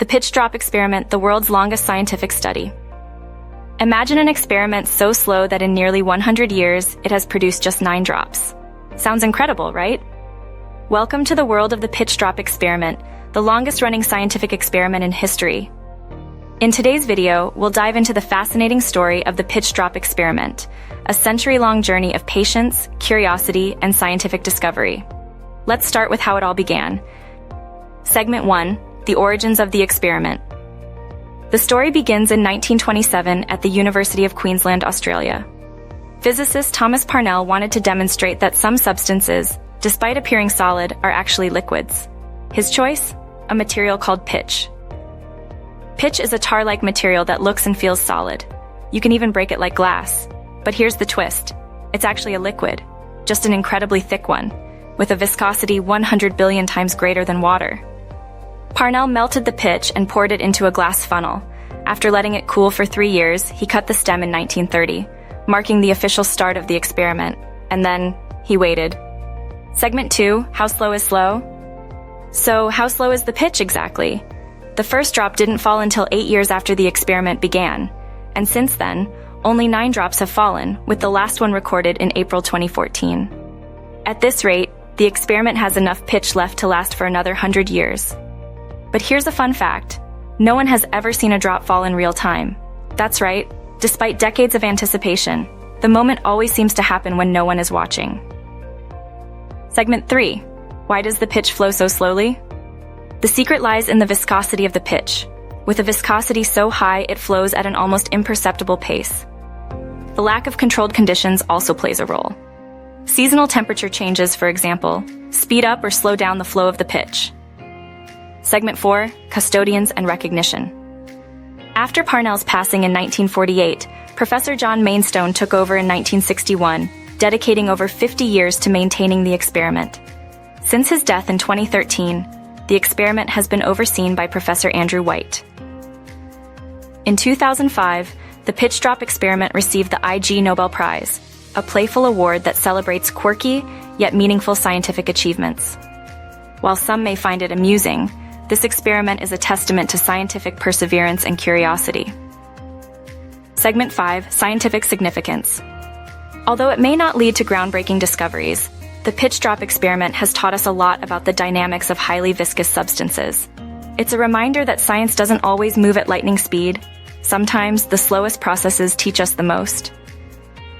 The pitch drop experiment, the world's longest scientific study. Imagine an experiment so slow that in nearly 100 years, it has produced just 9 drops. Sounds incredible, right? Welcome to the world of the pitch drop experiment, the longest-running scientific experiment in history. In today's video, we'll dive into the fascinating story of the pitch drop experiment, a century-long journey of patience, curiosity, and scientific discovery. Let's start with how it all began. Segment 1. The origins of the experiment. The story begins in 1927 at the University of Queensland, Australia. Physicist Thomas Parnell wanted to demonstrate that some substances, despite appearing solid, are actually liquids. His choice? A material called pitch. Pitch is a tar-like material that looks and feels solid. You can even break it like glass. But here's the twist. It's actually a liquid, just an incredibly thick one, with a viscosity 100 billion times greater than water. Parnell melted the pitch and poured it into a glass funnel. After letting it cool for 3 years, he cut the stem in 1930, marking the official start of the experiment. And then, he waited. Segment 2, how slow is slow? So, how slow is the pitch exactly? The first drop didn't fall until 8 years after the experiment began. And since then, only 9 drops have fallen, with the last one recorded in April 2014. At this rate, the experiment has enough pitch left to last for another 100 years. But here's a fun fact. No one has ever seen a drop fall in real time. That's right, despite decades of anticipation, the moment always seems to happen when no one is watching. Segment 3. Why does the pitch flow so slowly? The secret lies in the viscosity of the pitch. With a viscosity so high, it flows at an almost imperceptible pace. The lack of controlled conditions also plays a role. Seasonal temperature changes, for example, speed up or slow down the flow of the pitch. Segment 4. Custodians and recognition. After Parnell's passing in 1948, Professor John Mainstone took over in 1961, dedicating over 50 years to maintaining the experiment. Since his death in 2013, the experiment has been overseen by Professor Andrew White. In 2005, the pitch drop experiment received the Ig Nobel Prize, a playful award that celebrates quirky yet meaningful scientific achievements. While some may find it amusing, this experiment is a testament to scientific perseverance and curiosity. Segment 5. Scientific significance. Although it may not lead to groundbreaking discoveries, the pitch drop experiment has taught us a lot about the dynamics of highly viscous substances. It's a reminder that science doesn't always move at lightning speed. Sometimes the slowest processes teach us the most.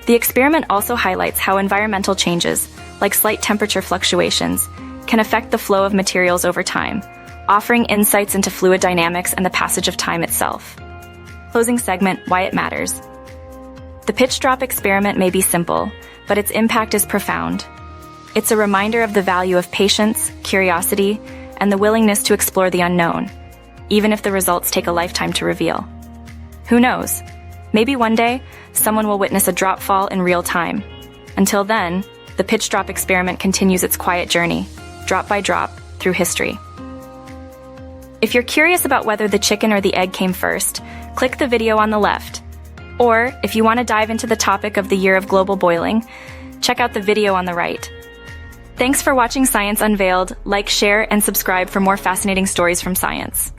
The experiment also highlights how environmental changes, like slight temperature fluctuations, can affect the flow of materials over time, offering insights into fluid dynamics and the passage of time itself. Closing segment, why it matters. The pitch drop experiment may be simple, but its impact is profound. It's a reminder of the value of patience, curiosity, and the willingness to explore the unknown, even if the results take a lifetime to reveal. Who knows? Maybe one day, someone will witness a drop fall in real time. Until then, the pitch drop experiment continues its quiet journey, drop by drop, through history. If you're curious about whether the chicken or the egg came first, click the video on the left. Or, if you want to dive into the topic of the year of global boiling, check out the video on the right. Thanks for watching Science Unveiled. Like, share, and subscribe for more fascinating stories from science.